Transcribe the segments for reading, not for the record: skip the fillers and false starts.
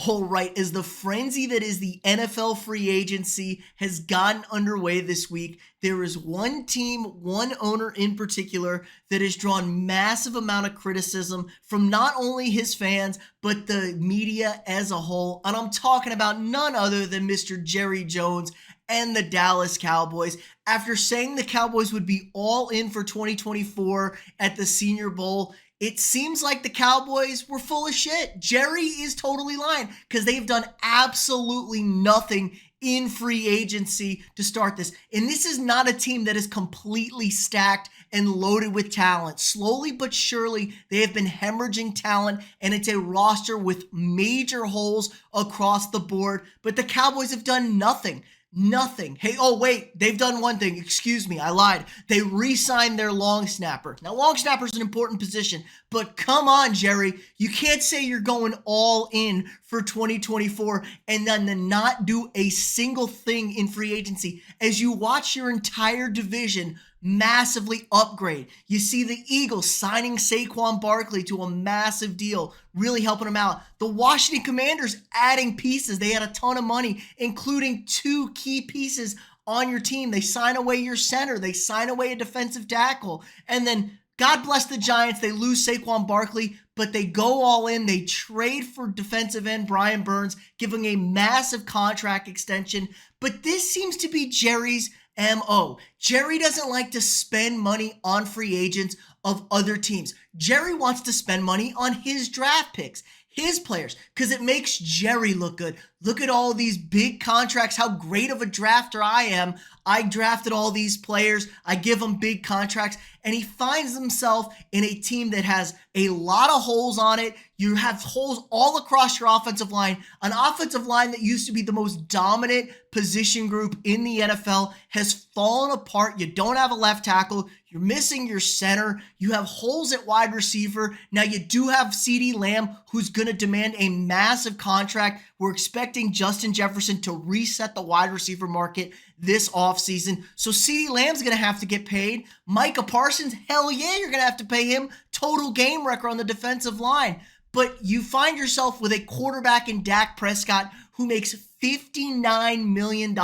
All right, as the frenzy that is the NFL free agency has gotten underway this week, there is one team, one owner in particular that has drawn massive amount of criticism from not only his fans, but the media as a whole. And I'm talking about none other than Mr. Jerry Jones and the Dallas Cowboys. After saying the Cowboys would be all in for 2024 at the Senior Bowl, it seems like the Cowboys were full of shit. Jerry is totally lying because they've done absolutely nothing in free agency to start this. And this is not a team that is completely stacked and loaded with talent. Slowly but surely, they have been hemorrhaging talent, and it's a roster with major holes across the board. But the Cowboys have done nothing. Nothing. Hey, oh wait, they've done one thing. Excuse me, I lied. They re-signed their long snapper. Now, long snapper is an important position, but come on, Jerry. You can't say you're going all in for 2024 and then not do a single thing in free agency as you watch your entire division massively upgrade. You see the Eagles signing Saquon Barkley to a massive deal, really helping them out. The Washington Commanders adding pieces. They had a ton of money, including 2 key pieces on your team. They sign away your center. They sign away a defensive tackle. And then God bless the Giants. They lose Saquon Barkley, but they go all in. They trade for defensive end Brian Burns, giving a massive contract extension. But this seems to be Jerry's MO. Jerry doesn't like to spend money on free agents of other teams. Jerry wants to spend money on his draft picks, his players, because it makes Jerry look good. Look at all these big contracts, how great of a drafter I am. I drafted all these players. I give them big contracts. And he finds himself in a team that has a lot of holes on it. You have holes all across your offensive line. An offensive line that used to be the most dominant position group in the NFL has fallen apart. You don't have a left tackle. You're missing your center. You have holes at wide receiver. Now you do have CeeDee Lamb, who's going to demand a massive contract. We're expecting Justin Jefferson to reset the wide receiver market this offseason. So CeeDee Lamb's going to have to get paid. Micah Parsons, hell yeah, you're going to have to pay him. Total game wrecker on the defensive line. But you find yourself with a quarterback in Dak Prescott who makes $59 million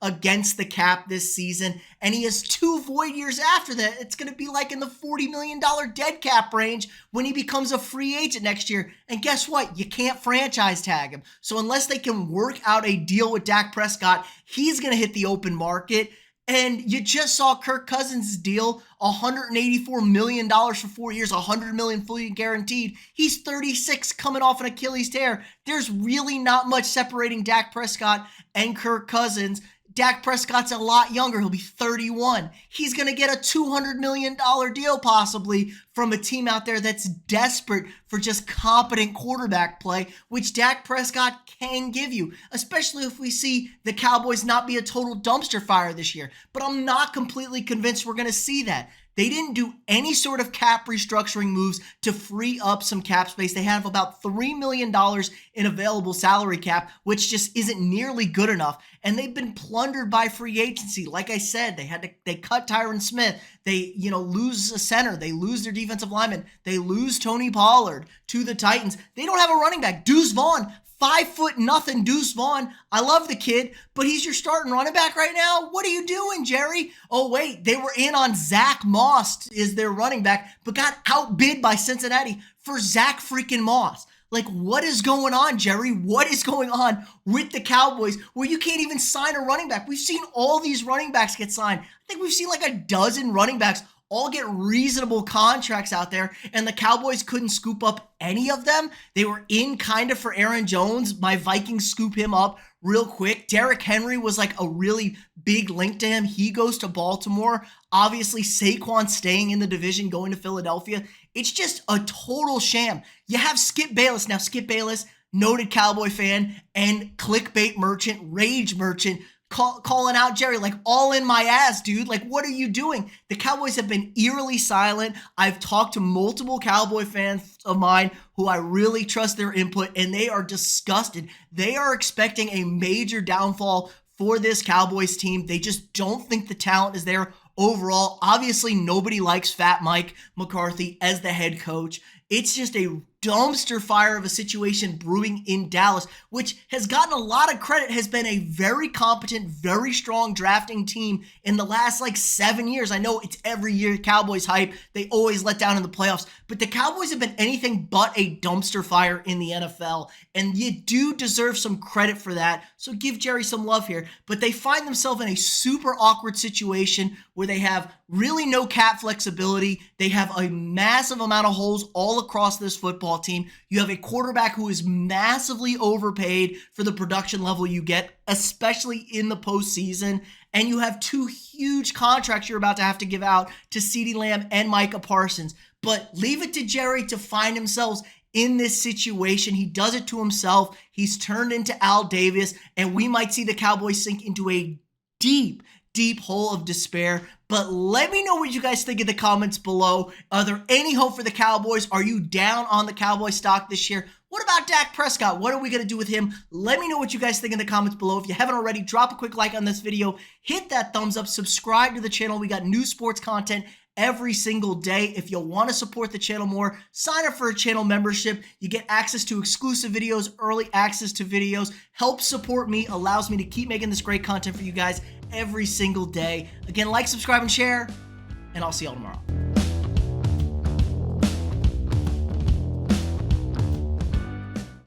against the cap this season, and he has 2 void years after that. It's going to be like in the $40 million dead cap range when he becomes a free agent next year. And guess what? You can't franchise tag him. So unless they can work out a deal with Dak Prescott, he's going to hit the open market. And you just saw Kirk Cousins' deal, $184 million for 4 years, $100 million fully guaranteed. He's 36 coming off an Achilles tear. There's really not much separating Dak Prescott and Kirk Cousins. Dak Prescott's a lot younger. He'll be 31. He's going to get a $200 million deal possibly from a team out there that's desperate for just competent quarterback play, which Dak Prescott can give you, especially if we see the Cowboys not be a total dumpster fire this year. But I'm not completely convinced we're going to see that. They didn't do any sort of cap restructuring moves to free up some cap space. They have about $3 million in available salary cap, which just isn't nearly good enough. And they've been plundered by free agency. Like I said, they cut Tyron Smith. They, lose a center. They lose their defensive lineman. They lose Tony Pollard to the Titans. They don't have a running back. Deuce Vaughn, 5'0" Deuce Vaughn. I love the kid, but he's your starting running back right now. What are you doing, Jerry? Oh, wait, they were in on Zach Moss is their running back, but got outbid by Cincinnati for Zach freaking Moss. Like, what is going on, Jerry? What is going on with the Cowboys where you can't even sign a running back? We've seen all these running backs get signed. I think we've seen like a dozen running backs all get reasonable contracts out there, and the Cowboys couldn't scoop up any of them. They were in kind of for Aaron Jones. My Vikings scoop him up real quick. Derrick Henry was like a really big link to him. He goes to Baltimore. Obviously, Saquon staying in the division, going to Philadelphia. It's just a total sham. You have Skip Bayless. Now, Skip Bayless, noted Cowboy fan and clickbait merchant, rage merchant, calling out Jerry, like, all in my ass, dude. Like, what are you doing? The Cowboys have been eerily silent. I've talked to multiple Cowboy fans of mine who I really trust their input, and they are disgusted. They are expecting a major downfall for this Cowboys team. They just don't think the talent is there overall. Obviously, nobody likes Fat Mike McCarthy as the head coach. It's just a dumpster fire of a situation brewing in Dallas, which has gotten a lot of credit, has been a very competent, very strong drafting team in the last 7 years. I know it's every year Cowboys hype. They always let down in the playoffs, but the Cowboys have been anything but a dumpster fire in the NFL, and you do deserve some credit for that. So give Jerry some love here. But they find themselves in a super awkward situation where they have really no cap flexibility. They have a massive amount of holes all across this football team. You have a quarterback who is massively overpaid for the production level you get, especially in the postseason. And you have two huge contracts you're about to have to give out to CeeDee Lamb and Micah Parsons. But leave it to Jerry to find himself in this situation. He does it to himself. He's turned into Al Davis, and we might see the Cowboys sink into a deep hole of despair. But let me know what you guys think in the comments below. Are there any hope for the Cowboys? Are you down on the Cowboy stock this year? What about Dak Prescott? What are we going to do with him? Let me know what you guys think in the comments below. If you haven't already, drop a quick like on this video. Hit that thumbs up. Subscribe to the channel. We got new sports content every single day. If you want to support the channel more, sign up for a channel membership. You get access to exclusive videos, early access to videos. Help support me, allows me to keep making this great content for you guys every single day. Again, like, subscribe, and share, and I'll see y'all tomorrow.